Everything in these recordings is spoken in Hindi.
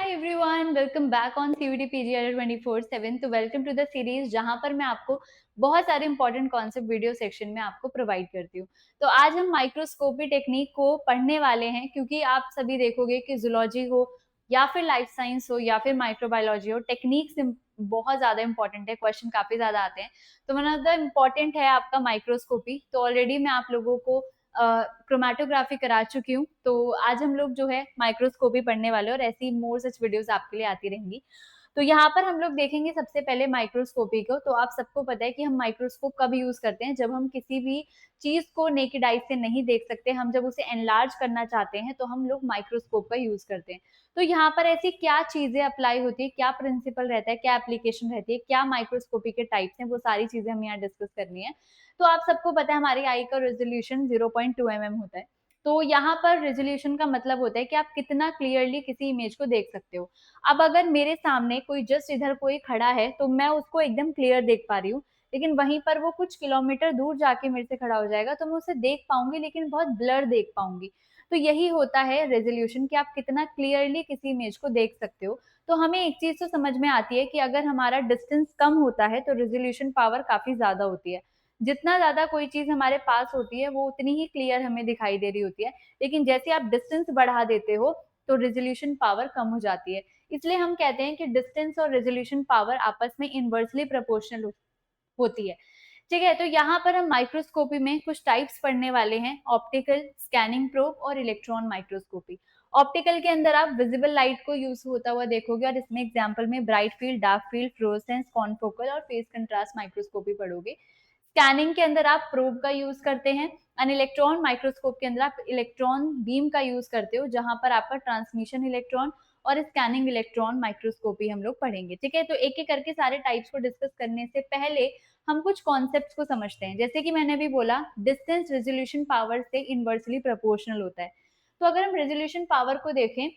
Everyone, welcome back on CVT PGR 24/7। तो वेलकम टू द सीरीज जहां पर मैं आपको बहुत सारे इंपॉर्टेंट कॉन्सेप्ट वीडियो सेक्शन में आपको प्रोवाइड करती हूँ। तो आज हम माइक्रोस्कोपी टेक्निक को पढ़ने वाले हैं, क्योंकि आप सभी देखोगे कि जूलॉजी हो या फिर लाइफ साइंस हो या फिर माइक्रोबायोलॉजी हो, टेक्निक बहुत ज्यादा इंपॉर्टेंट है, क्वेश्चन काफी ज्यादा आते हैं। तो वन ऑफ द इम्पॉर्टेंट है आपका माइक्रोस्कोपी। तो ऑलरेडी मैं आप लोगों को क्रोमेटोग्राफी करा चुकी हूँ। तो आज हम लोग जो है माइक्रोस्कोपी पढ़ने वाले हैं और ऐसी मोर सच वीडियोस आपके लिए आती रहेंगी। तो यहाँ पर हम लोग देखेंगे सबसे पहले माइक्रोस्कोपी को। तो आप सबको पता है कि हम माइक्रोस्कोप कब यूज करते हैं, जब हम किसी भी चीज को नेकेड आई से नहीं देख सकते, हम जब उसे एनलार्ज करना चाहते हैं तो हम लोग माइक्रोस्कोप का यूज करते हैं। तो यहाँ पर ऐसी क्या चीजें अप्लाई होती है, क्या प्रिंसिपल रहता है, क्या एप्लीकेशन रहती है, क्या माइक्रोस्कोपी के टाइप्स हैं, वो सारी चीजें हम यहाँ डिस्कस करनी है। तो आप सबको पता है हमारी आई का रेजोल्यूशन 0.2 mm होता है। तो यहाँ पर रेजोल्यूशन का मतलब होता है कि आप कितना क्लियरली किसी इमेज को देख सकते हो। अब अगर मेरे सामने कोई जस्ट इधर कोई खड़ा है तो मैं उसको एकदम क्लियर देख पा रही हूँ, लेकिन वहीं पर वो कुछ किलोमीटर दूर जाके मेरे से खड़ा हो जाएगा तो मैं उसे देख पाऊंगी, लेकिन बहुत ब्लर देख पाऊंगी। तो यही होता है रेजोल्यूशन, कि आप कितना क्लियरली किसी इमेज को देख सकते हो। तो हमें एक चीज तो समझ में आती है कि अगर हमारा डिस्टेंस कम होता है तो रेजोल्यूशन पावर काफी ज्यादा होती है। जितना ज्यादा कोई चीज हमारे पास होती है वो उतनी ही क्लियर हमें दिखाई दे रही होती है, लेकिन जैसे आप डिस्टेंस बढ़ा देते हो तो रेजोल्यूशन पावर कम हो जाती है। इसलिए हम कहते हैं कि डिस्टेंस और रेजोल्यूशन पावर आपस में इनवर्सली प्रोपोर्शनल होती है। ठीक है, तो यहाँ पर हम माइक्रोस्कोपी में कुछ टाइप्स पढ़ने वाले हैं: ऑप्टिकल, स्कैनिंग प्रोब और इलेक्ट्रॉन माइक्रोस्कोपी। ऑप्टिकल के अंदर आप विजिबल लाइट को यूज होता हुआ देखोगे, और इसमें एग्जांपल में bright field, dark field, fluorescence, confocal और फेस कंट्रास्ट माइक्रोस्कोपी पढ़ोगे। स्कैनिंग के अंदर आप प्रोब का यूज करते हैं, एंड इलेक्ट्रॉन माइक्रोस्कोप के अंदर आप इलेक्ट्रॉन बीम का यूज करते हो, जहां पर आपका ट्रांसमिशन इलेक्ट्रॉन और स्कैनिंग इलेक्ट्रॉन माइक्रोस्कोपी हम लोग पढ़ेंगे। ठीक है, तो एक एक करके सारे टाइप्स को डिस्कस करने से पहले हम कुछ कॉन्सेप्ट्स को समझते हैं। जैसे कि मैंने भी बोला, डिस्टेंस रेजोल्यूशन पावर से इनवर्सली प्रोपोर्शनल होता है। तो अगर हम रेजोल्यूशन पावर को देखें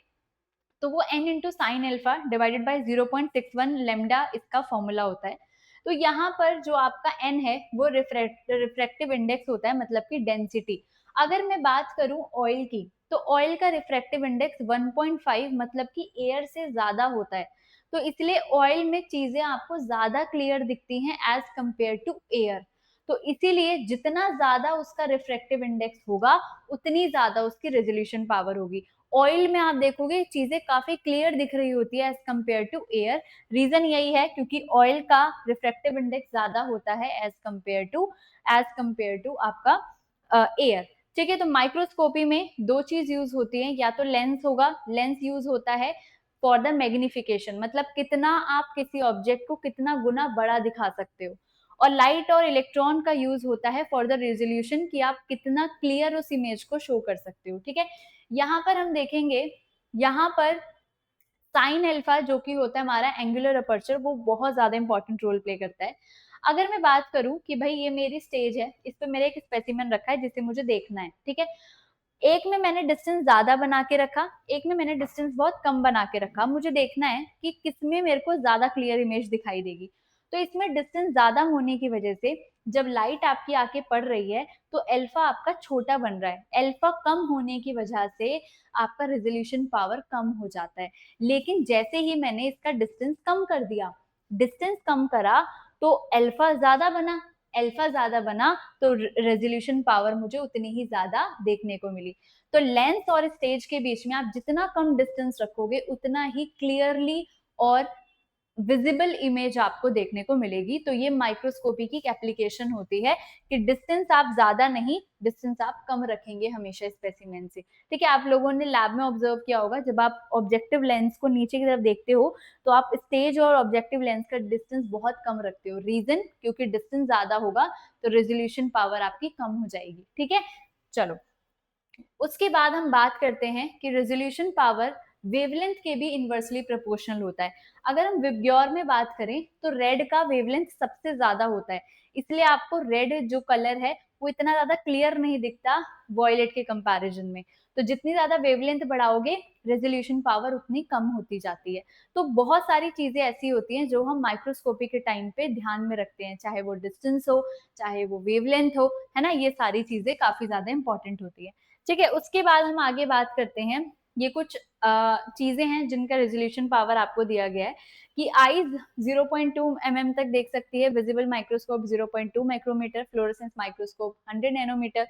तो वो n into sine alpha divided by 0.61 lambda इसका फॉर्मूला होता है। तो यहाँ पर जो आपका n है वो रिफ्रैक्टिव इंडेक्स होता है, मतलब कि डेंसिटी। अगर मैं बात करूं ऑयल की, तो ऑयल का रिफ्रैक्टिव इंडेक्स 1.5, मतलब कि एयर से ज्यादा होता है। तो इसलिए ऑयल में चीजें आपको ज्यादा क्लियर दिखती हैं एज कंपेयर टू एयर। तो इसीलिए जितना ज्यादा उसका रिफ्रैक्टिव इंडेक्स होगा उतनी ज्यादा उसकी रेजोल्यूशन पावर होगी। ऑयल में आप देखोगे चीजें काफी क्लियर दिख रही होती है as compare to air. Reason यही है क्योंकि ऑयल का रिफ्रैक्टिव इंडेक्स ज्यादा होता है एज कम्पेयर टू आपका एयर। ठीक है, तो माइक्रोस्कोपी में दो चीज यूज होती है, या तो लेंस होगा, लेंस यूज होता है फॉर द मैग्निफिकेशन, मतलब कितना आप किसी ऑब्जेक्ट को कितना गुना बड़ा दिखा सकते हो। और लाइट और इलेक्ट्रॉन का यूज होता है फॉर द रेजोल्यूशन, कि आप कितना क्लियर उस इमेज को शो कर सकते हो। ठीक है, यहाँ पर हम देखेंगे, यहाँ पर साइन एल्फा जो कि होता है हमारा एंगुलर अपर्चर, वो बहुत ज्यादा इंपॉर्टेंट रोल प्ले करता है। अगर मैं बात करूं कि भाई ये मेरी स्टेज है, इस पे मेरे एक स्पेसिमेन रखा है जिसे मुझे देखना है। ठीक है, एक में मैंने डिस्टेंस ज्यादा बना के रखा, एक में मैंने डिस्टेंस बहुत कम बना के रखा। मुझे देखना है कि किसमें मेरे को ज्यादा क्लियर इमेज दिखाई देगी। तो इसमें डिस्टेंस ज्यादा होने की वजह से जब लाइट आपकी आके पड़ रही है तो अल्फा आपका छोटा बन रहा है। अल्फा कम होने की वजह से आपका रेजोल्यूशन पावर कम हो जाता है। लेकिन जैसे ही मैंने इसका डिस्टेंस कम कर दिया, डिस्टेंस कम करा, तो अल्फा ज्यादा बना, अल्फा ज्यादा बना तो रेजोल्यूशन पावर मुझे उतनी ही ज्यादा देखने को मिली। तो लेंस और स्टेज के बीच में आप जितना कम डिस्टेंस रखोगे उतना ही क्लियरली और विजिबल इमेज आपको देखने को मिलेगी। तो ये माइक्रोस्कोपी की एप्लीकेशन होती है कि डिस्टेंस आप ज्यादा नहीं, डिस्टेंस आप कम रखेंगे हमेशा स्पेसिमेन से। ठीक है, आप लोगों ने लैब में ऑब्जर्व किया होगा, जब आप ऑब्जेक्टिव लेंस को नीचे की तरफ देखते हो तो आप स्टेज और ऑब्जेक्टिव लेंस का डिस्टेंस बहुत कम रखते हो। रीजन, क्योंकि डिस्टेंस ज्यादा होगा तो रेजोल्यूशन पावर आपकी कम हो जाएगी। ठीक है, चलो उसके बाद हम बात करते हैं कि रेजोल्यूशन पावर वेवलेंथ के भी इनवर्सली प्रोपोर्शनल होता है। अगर हम विबग्योर में बात करें तो रेड का वेवलेंथ सबसे ज्यादा होता है, इसलिए आपको रेड जो कलर है वो इतना ज्यादा क्लियर नहीं दिखता वॉयलेट के कंपैरिजन में। तो जितनी ज्यादा वेवलेंथ बढ़ाओगे रेजोल्यूशन पावर उतनी कम होती जाती है। तो बहुत सारी चीजें ऐसी होती हैं जो हम माइक्रोस्कोपी के टाइम पे ध्यान में रखते हैं, चाहे वो डिस्टेंस हो, चाहे वो वेवलेंथ हो, है ना। ये सारी चीजें काफी ज्यादा इंपॉर्टेंट होती है। ठीक है, उसके बाद हम आगे बात करते हैं ये कुछ चीजें हैं जिनका रेजोल्यूशन पावर आपको दिया गया है कि आईज 0.2 mm तक देख सकती है, visible microscope 0.2 micrometre, fluorescence microscope 100 nanometre,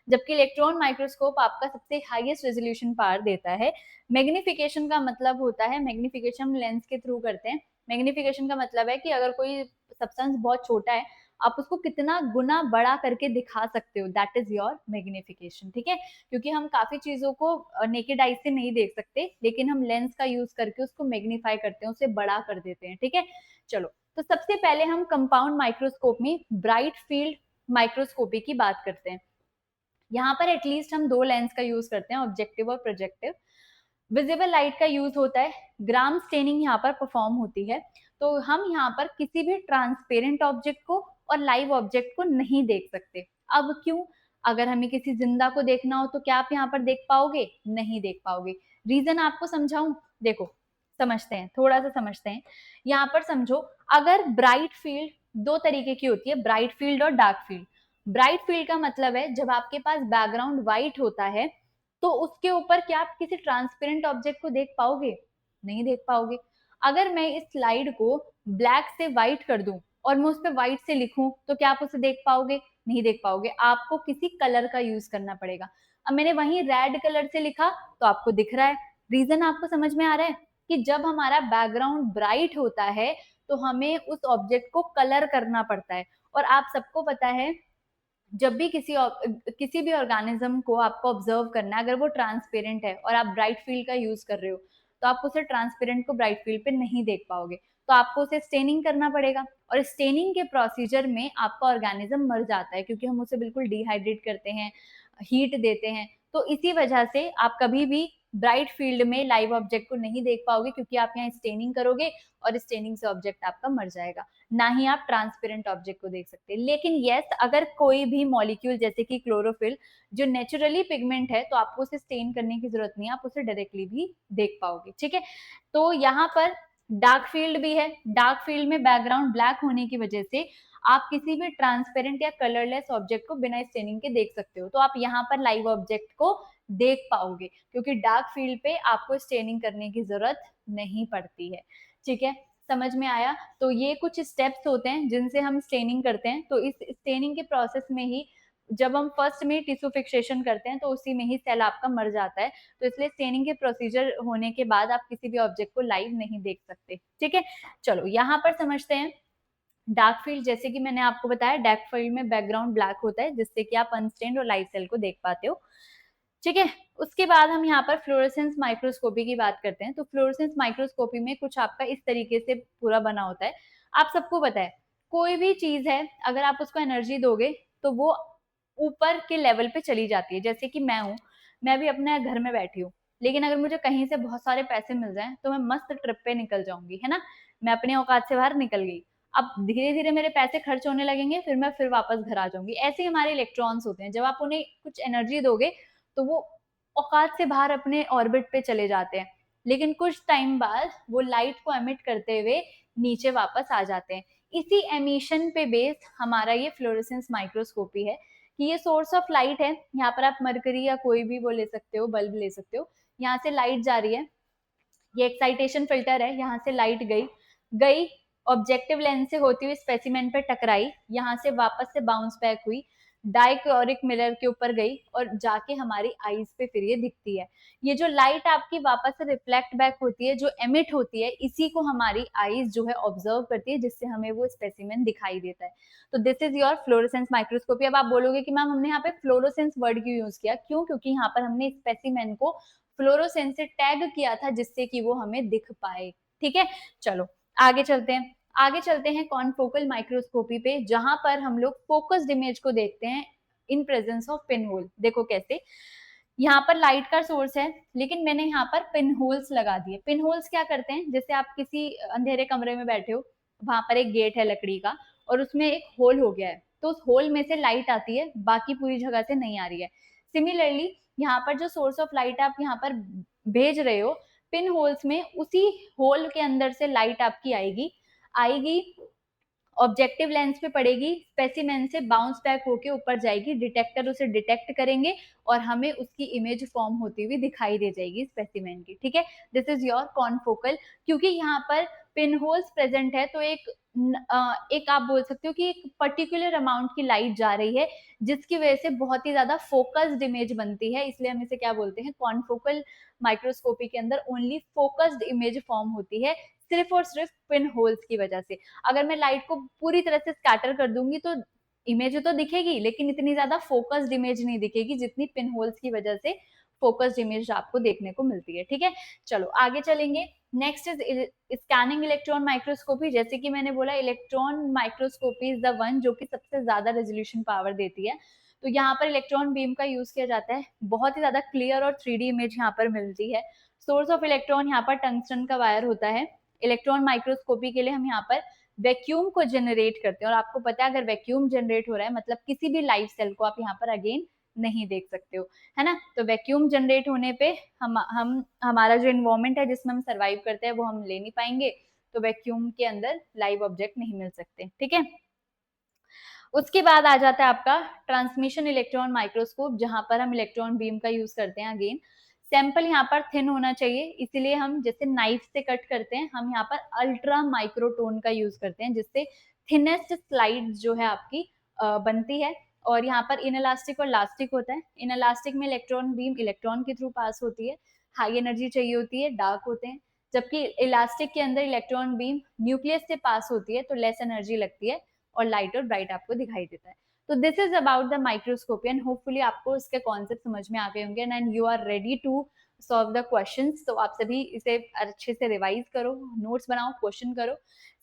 जबकि इलेक्ट्रॉन माइक्रोस्कोप आपका सबसे हाईएस्ट रेजोल्यूशन पावर देता है। मैग्निफिकेशन का मतलब होता है, मैग्निफिकेशन लेंस के थ्रू करते हैं। मैग्निफिकेशन का मतलब है कि अगर कोई सब्सटेंस बहुत छोटा है, आप उसको कितना गुना बड़ा करके दिखा सकते हो, दैट इज योर मैग्निफिकेशन। ठीक है, क्योंकि हम काफी चीजों को नेकेड आई से नहीं देख सकते, लेकिन हम लेंस का यूज करके उसको मैग्नीफाई करते हैं, उसे बड़ा कर देते हैं। ठीक है, चलो, तो सबसे पहले हम कंपाउंड माइक्रोस्कोप में ब्राइट फील्ड माइक्रोस्कोपी की बात करते हैं। यहाँ पर एटलीस्ट हम दो लेंस का यूज करते हैं, ऑब्जेक्टिव और प्रोजेक्टिव। विजिबल लाइट का यूज होता है, ग्राम स्टेनिंग यहाँ पर परफॉर्म होती है। तो हम यहाँ पर किसी भी ट्रांसपेरेंट ऑब्जेक्ट को और लाइव ऑब्जेक्ट को नहीं देख सकते। अब क्यों? अगर हमें किसी जिंदा को देखना हो तो क्या आप यहाँ पर देख पाओगे? नहीं देख पाओगे। रीजन आपको समझाऊं? देखो, समझते हैं, थोड़ा सा समझते हैं। यहाँ पर समझो, अगर ब्राइट फील्ड दो तरीके की होती है, ब्राइट फील्ड और डार्क फील्ड। ब्राइट फील्ड का मतलब है जब आपके पास बैकग्राउंड व्हाइट होता है, तो उसके ऊपर क्या आप किसी ट्रांसपेरेंट ऑब्जेक्ट को देख पाओगे? नहीं देख पाओगे। अगर मैं इस स्लाइड को ब्लैक से व्हाइट कर दूं और मैं उस पर व्हाइट से लिखूं, तो क्या आप उसे देख पाओगे? नहीं देख पाओगे। आपको किसी कलर का यूज करना पड़ेगा। अब मैंने वहीं रेड कलर से लिखा तो आपको दिख रहा है। रीजन आपको समझ में आ रहा है कि जब हमारा बैकग्राउंड ब्राइट होता है तो हमें उस ऑब्जेक्ट को कलर करना पड़ता है। और आप सबको पता है, जब भी किसी भी ऑर्गेनिज्म को आपको ऑब्जर्व करना है, अगर वो ट्रांसपेरेंट है और आप ब्राइट फील्ड का यूज कर रहे हो, तो आप उसे ट्रांसपेरेंट को ब्राइट फील्ड पे नहीं देख पाओगे। तो आपको उसे स्टेनिंग करना पड़ेगा, और स्टेनिंग के प्रोसीजर में आपका ऑर्गेनिज्म मर जाता है, क्योंकि हम उसे बिल्कुल डिहाइड्रेट करते हैं, हीट देते हैं। तो इसी वजह से आप कभी भी ब्राइट फील्ड में लाइव ऑब्जेक्ट को नहीं देख पाओगे, क्योंकि आप यहाँ स्टेनिंग करोगे और स्टेनिंग से ऑब्जेक्ट आपका मर जाएगा। ना ही आप ट्रांसपेरेंट ऑब्जेक्ट को देख सकते। लेकिन यस, अगर कोई भी मॉलिक्यूल जैसे कि क्लोरोफिल जो नेचुरली पिगमेंट है, तो आपको उसे स्टेन करने की जरूरत नहीं है, आप उसे डायरेक्टली भी देख पाओगे। ठीक है, तो यहाँ पर डार्क फील्ड भी है। डार्क फील्ड में बैकग्राउंड ब्लैक होने की वजह से आप किसी भी ट्रांसपेरेंट या कलरलेस ऑब्जेक्ट को बिना स्टेनिंग के देख सकते हो। तो आप यहाँ पर लाइव ऑब्जेक्ट को देख पाओगे, क्योंकि डार्क फील्ड पे आपको स्टेनिंग करने की जरूरत नहीं पड़ती है। ठीक है, समझ में आया? तो ये कुछ स्टेप्स होते हैं जिनसे हम स्टेनिंग करते हैं। तो इस स्टेनिंग के प्रोसेस में ही जब हम फर्स्ट में टिश्यू फिक्सेशन करते हैं, तो उसी में ही सेल आपका मर जाता है। तो इसलिए स्टेनिंग के प्रोसीजर होने के बाद आप किसी भी ऑब्जेक्ट को लाइव नहीं देख सकते। ठीक है, चलो यहाँ पर समझते हैं डार्क फील्ड। जैसे कि मैंने आपको बताया, डार्क फील्ड में बैकग्राउंड ब्लैक होता है, जिससे कि आप अनस्टेन्ड और लाइव सेल को देख पाते हो। ठीक है, उसके बाद हम यहाँ पर फ्लोरेसेंस माइक्रोस्कोपी की बात करते हैं। तो फ्लोरेसेंस माइक्रोस्कोपी में कुछ आपका इस तरीके से पूरा बना होता है। आप सबको पता है, कोई भी चीज है, अगर आप उसको एनर्जी दोगे तो वो ऊपर के लेवल पे चली जाती है। जैसे कि मैं हूँ, मैं भी अपने घर में बैठी हूँ, लेकिन अगर मुझे कहीं से बहुत सारे पैसे मिल जाएं तो मैं मस्त ट्रिप पे निकल जाऊंगी, है ना। मैं अपनी औकात से बाहर निकल गई। अब धीरे धीरे मेरे पैसे खर्च होने लगेंगे, फिर मैं फिर वापस घर आ जाऊंगी। ऐसे ही हमारे इलेक्ट्रॉन्स होते हैं, जब आप उन्हें कुछ एनर्जी दोगे तो वो औकात से बाहर अपने ऑर्बिट पे चले जाते हैं, लेकिन कुछ टाइम बाद वो लाइट को एमिट करते हुए नीचे वापस आ जाते हैं। इसी एमिशन पे बेस्ड हमारा ये फ्लोरेसेंस माइक्रोस्कोपी है, कि ये सोर्स ऑफ लाइट है। यहाँ पर आप मरकरी या कोई भी वो ले सकते हो, बल्ब ले सकते हो। यहाँ से लाइट जा रही है, ये एक्साइटेशन फिल्टर है, यहाँ से लाइट गई गई ऑब्जेक्टिव लेंस से होती हुई स्पेसिमेन पे टकराई, यहाँ से वापस से बाउंस बैक हुई, डाइक्रोरिक मिरर के ऊपर गई और जाके हमारी आईज पे फिर ये दिखती है। ये जो लाइट आपकी वापस से रिफ्लेक्ट बैक होती है, जो एमिट होती है, इसी को हमारी आईज जो है ऑब्जर्व करती है, जिससे हमें वो स्पेसिमेन दिखाई देता है। तो this is your fluorescence microscopy. अब आप बोलोगे कि मैम हमने यहाँ पे फ्लोरोसेंस वर्ड क्यों यूज किया? क्यों? क्योंकि यहाँ पर हमने स्पेसिमेन को फ्लोरोसेंस से टैग किया था, जिससे कि वो हमें दिख पाए। ठीक है, चलो आगे चलते हैं। आगे चलते हैं कॉनफोकल माइक्रोस्कोपी पे, जहां पर हम लोग फोकस्ड इमेज को देखते हैं in presence of pin hole. देखो कैसे, यहाँ पर लाइट का सोर्स है, लेकिन मैंने यहाँ पर पिन होल्स लगा दिए। पिन होल्स क्या करते हैं? जैसे आप किसी अंधेरे कमरे में बैठे हो, वहां पर एक गेट है लकड़ी का और उसमें एक होल हो गया है, तो उस होल में से लाइट आती है, बाकी पूरी जगह से नहीं आ रही है। सिमिलरली यहाँ पर जो सोर्स ऑफ लाइट आप यहाँ पर भेज रहे हो पिन होल्स में, उसी होल के अंदर से लाइट आपकी आएगी आएगी ऑब्जेक्टिव लेंस पे पड़ेगी, स्पेसिमेन से बाउंस बैक होके ऊपर जाएगी, डिटेक्टर उसे डिटेक्ट करेंगे और हमें उसकी इमेज फॉर्म होती हुई दिखाई दे जाएगी स्पेसिमेन की, ठीक है। This is your confocal. क्योंकि यहाँ पर पिन होल्स प्रेजेंट है तो एक आप बोल सकते हो कि एक पर्टिकुलर अमाउंट की लाइट जा रही है जिसकी वजह से बहुत ही ज्यादा फोकस्ड इमेज बनती है, इसलिए हम इसे क्या बोलते हैं, कॉन्फोकल माइक्रोस्कोपी के अंदर ओनली फोकस्ड इमेज फॉर्म होती है सिर्फ और सिर्फ पिन होल्स की वजह से। अगर मैं लाइट को पूरी तरह से स्कैटर कर दूंगी तो इमेज तो दिखेगी लेकिन इतनी ज्यादा फोकस्ड इमेज नहीं दिखेगी जितनी पिन होल्स की वजह से फोकस्ड इमेज आपको देखने को मिलती है, ठीक है। चलो आगे चलेंगे। Next is scanning electron microscopy. जैसे कि मैंने बोला electron microscopy is the one जो कि सबसे ज्यादा रेजोल्यूशन पावर देती है। तो यहाँ पर इलेक्ट्रॉन बीम का यूज किया जाता है, बहुत ही ज्यादा क्लियर और 3D इमेज यहाँ पर मिलती है। सोर्स ऑफ इलेक्ट्रॉन यहाँ पर टंगस्टन का वायर होता है। इलेक्ट्रॉन माइक्रोस्कोपी के लिए हम यहाँ पर वैक्यूम को जनरेट करते हैं और आपको पता है अगर वैक्यूम जनरेट हो रहा है मतलब किसी भी लाइव सेल को आप यहाँ पर अगेन नहीं देख सकते हो, है ना। तो वैक्यूम जनरेट होने पे हम हमारा जो इन्वायरमेंट है जिसमें हम सर्वाइव करते हैं वो हम ले नहीं पाएंगे, तो वैक्यूम के अंदर लाइव ऑब्जेक्ट नहीं मिल सकते, ठीक है। उसके बाद आ जाता है आपका ट्रांसमिशन इलेक्ट्रॉन माइक्रोस्कोप जहां पर हम इलेक्ट्रॉन बीम का यूज करते हैं। अगेन सैंपल यहाँ पर थिन होना चाहिए, इसीलिए हम जैसे नाइफ से कट करते हैं हम यहाँ पर अल्ट्रा माइक्रोटोन का यूज करते हैं जिससे थिनेस्ट स्लाइड जो है आपकी बनती है। और यहाँ पर इनलास्टिक और लास्टिक होता है। इनलास्टिक में इलेक्ट्रॉन बीम इलेक्ट्रॉन के थ्रू पास होती है, हाई एनर्जी चाहिए होती है, डार्क होते हैं। जबकि इलास्टिक के अंदर इलेक्ट्रॉन बीम न्यूक्लियस से पास होती है तो लेस एनर्जी लगती है और लाइट और ब्राइट आपको दिखाई देता है। तो this is about the microscopy and hopefully आपको इसके कॉन्सेप्ट समझ में आ गए होंगे and you are ready to solve the questions. तो आप सभी इसे अच्छे से रिवाइज करो, नोट्स बनाओ, क्वेश्चन करो।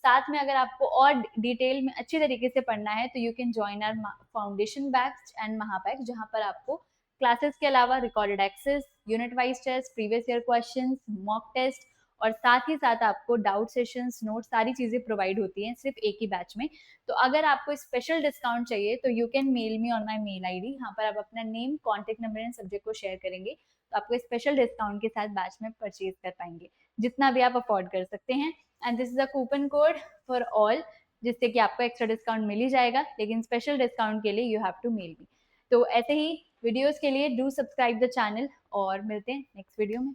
साथ में अगर आपको और डिटेल में अच्छी तरीके से पढ़ना है तो you can join our foundation batch and Mahapack जहां पर आपको क्लासेस के अलावा recorded access, unit wise test, previous year questions, mock test और साथ ही साथ आपको डाउट सेशंस, नोट्स, सारी चीजें प्रोवाइड होती हैं सिर्फ एक ही बैच में। तो अगर आपको स्पेशल डिस्काउंट चाहिए तो you can mail me on my mail ID. यहाँ पर आप अपना name, contact number and subject को शेयर करेंगे तो आपको स्पेशल डिस्काउंट के साथ बैच में परचेज कर पाएंगे जितना भी आप अफोर्ड कर सकते हैं। And this is a coupon code for all जिससे कि आपको एक्स्ट्रा डिस्काउंट मिल ही जाएगा, लेकिन स्पेशल डिस्काउंट के लिए you have to mail me. तो ऐसे ही वीडियोस के लिए डू सब्सक्राइब द चैनल और मिलते हैं नेक्स्ट वीडियो में।